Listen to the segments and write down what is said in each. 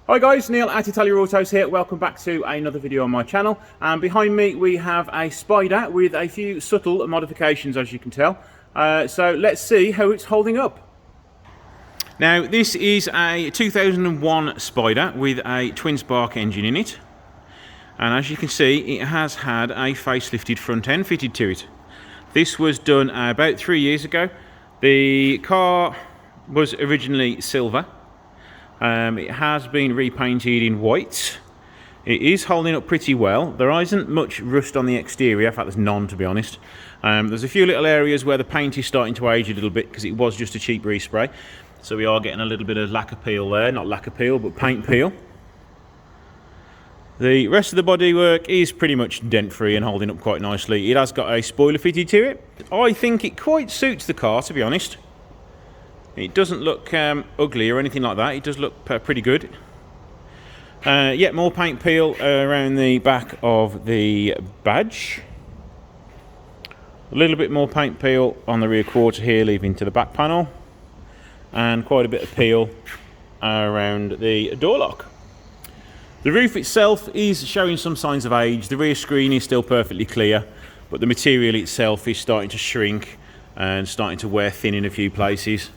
Hi guys, Neil at Italia Autos here. Welcome back to another video on my channel. And behind me we have a Spider with a few subtle modifications, as you can tell. So let's see how it's holding up. Now this is a 2001 Spider with a twin spark engine in it. And as you can see, it has had a facelifted front end fitted to it. This was done about 3 years ago. The car was originally silver. It has been repainted in white. It is holding up pretty well. There isn't much rust on the exterior, in fact there's none to be honest. There's a few little areas where the paint is starting to age a little bit because it was just a cheap respray. So we are getting a little bit of lacquer peel there, not lacquer peel but paint peel. The rest of the bodywork is pretty much dent free and holding up quite nicely. It has got a spoiler fitted to it. I think it quite suits the car, to be honest. It doesn't look ugly or anything like that. It does look pretty good. Yet more paint peel around the back of the badge. A little bit more paint peel on the rear quarter here, leaving to the back panel. And quite a bit of peel around the door lock. The roof itself is showing some signs of age. The rear screen is still perfectly clear, but the material itself is starting to shrink and starting to wear thin in a few places.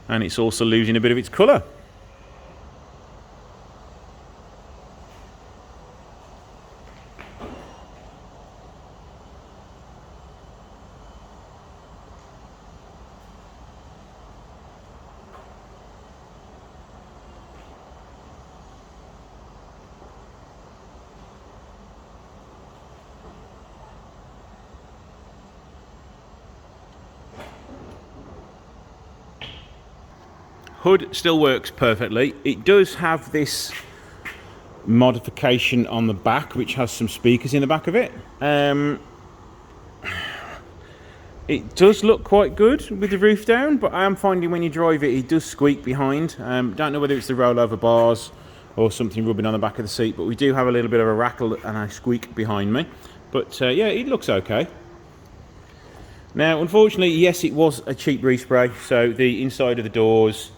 And it's also losing a bit of its colour. Hood still works perfectly. It does have this modification on the back which has some speakers in the back of it. It does look quite good with the roof down, but I am finding when you drive it, it does squeak behind. Don't know whether it's the rollover bars or something rubbing on the back of the seat, but we do have a little bit of a rattle and a squeak behind me. But yeah, it looks okay. Now, unfortunately, yes, it was a cheap respray, so the inside of the doors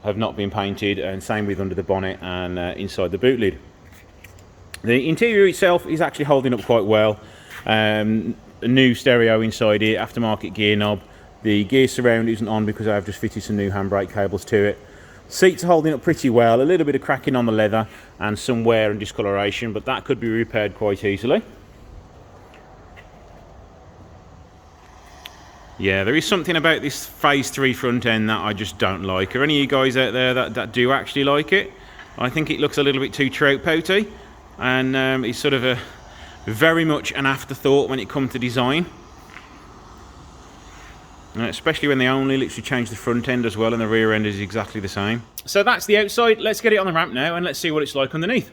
have not been painted, and same with under the bonnet and inside the boot lid. The interior itself is actually holding up quite well. A new stereo inside it, aftermarket gear knob. The gear surround isn't on because I've just fitted some new handbrake cables to it. Seats are holding up pretty well, a little bit of cracking on the leather and some wear and discoloration, but that could be repaired quite easily. Yeah, there is something about this Phase 3 front end that I just don't like. Are any of you guys out there that do actually like it? I think it looks a little bit too trout pouty, and it's sort of very much an afterthought when it comes to design. Especially when they only literally change the front end as well, and the rear end is exactly the same. So that's the outside. Let's get it on the ramp now and let's see what it's like underneath.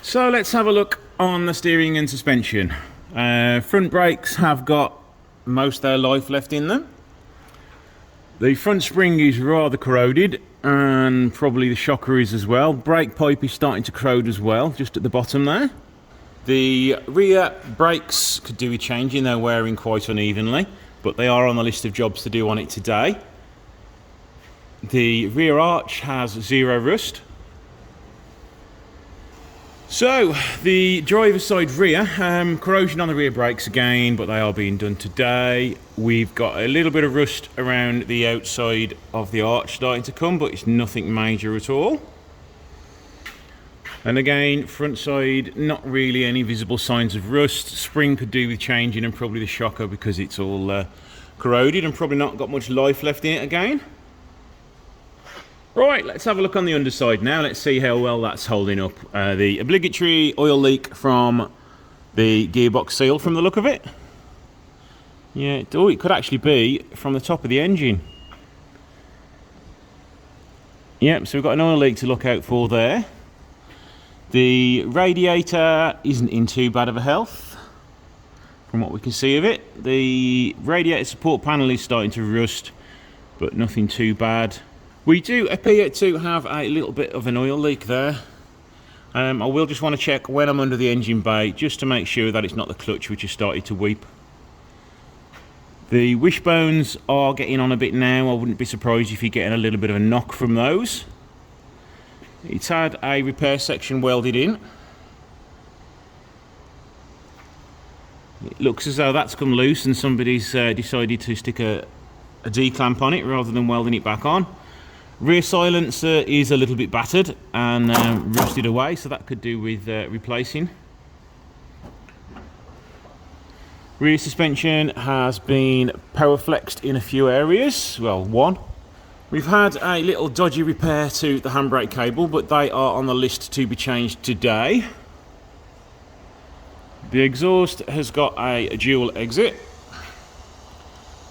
So let's have a look on the steering and suspension. Front brakes have got most of their life left in them. The front spring is rather corroded, and probably the shocker is as well. Brake pipe is starting to corrode as well, just at the bottom there. The rear brakes could do with changing. They're wearing quite unevenly, but they are on the list of jobs to do on it today. The rear arch has zero rust. So, the driver's side rear, corrosion on the rear brakes again, but they are being done today. We've got a little bit of rust around the outside of the arch starting to come, but it's nothing major at all. And again, front side, not really any visible signs of rust. Spring could do with changing, and probably the shocker because it's all corroded and probably not got much life left in it again. Right, let's have a look on the underside now. Let's see how well that's holding up. The obligatory oil leak from the gearbox seal from the look of it. Yeah, it could actually be from the top of the engine. Yep, so we've got an oil leak to look out for there. The radiator isn't in too bad of a health from what we can see of it. The radiator support panel is starting to rust, but nothing too bad. We do appear to have a little bit of an oil leak there. I will just want to check when I'm under the engine bay just to make sure that it's not the clutch which has started to weep. The wishbones are getting on a bit now. I wouldn't be surprised if you're getting a little bit of a knock from those. It's had a repair section welded in. It looks as though that's come loose and somebody's decided to stick a D-clamp on it rather than welding it back on. Rear silencer is a little bit battered and rusted away, so that could do with replacing. Rear suspension has been power flexed in a few areas, well, one. We've had a little dodgy repair to the handbrake cable, but they are on the list to be changed today. The exhaust has got a dual exit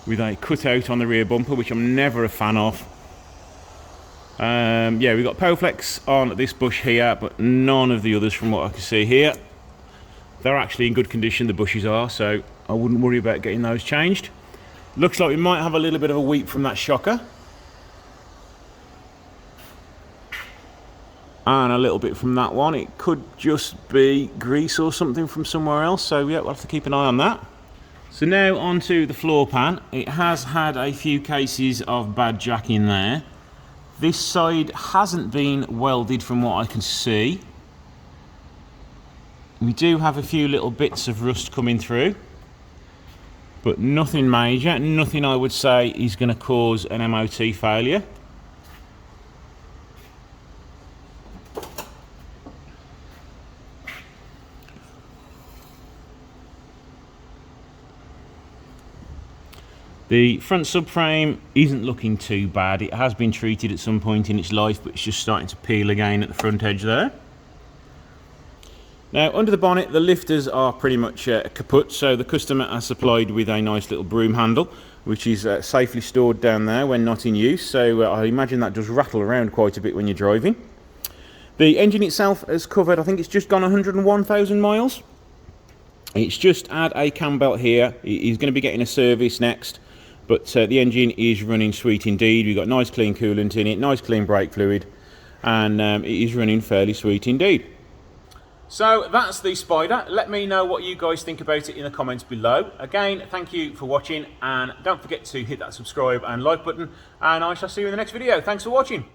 with a cutout on the rear bumper, which I'm never a fan of. Yeah, we've got power flex on this bush here, but none of the others from what I can see here. They're actually in good condition, the bushes are, so I wouldn't worry about getting those changed. Looks like we might have a little bit of a weep from that shocker. And a little bit from that one. It could just be grease or something from somewhere else, so yeah, we'll have to keep an eye on that. So now onto the floor pan. It has had a few cases of bad jack in there. This side hasn't been welded from what I can see. We do have a few little bits of rust coming through, but nothing major, nothing I would say is going to cause an MOT failure. The front subframe isn't looking too bad. It has been treated at some point in its life, but it's just starting to peel again at the front edge there. Now, under the bonnet, the lifters are pretty much kaput, so the customer has supplied with a nice little broom handle, which is safely stored down there when not in use, so I imagine that does rattle around quite a bit when you're driving. The engine itself has covered, I think it's just gone 101,000 miles. It's just had a cam belt here. He's going to be getting a service next. But the engine is running sweet indeed. We've got nice clean coolant in it, nice clean brake fluid, and it is running fairly sweet indeed. So that's the Spider. Let me know what you guys think about it in the comments below. Again, thank you for watching, and don't forget to hit that subscribe and like button, and I shall see you in the next video. Thanks for watching.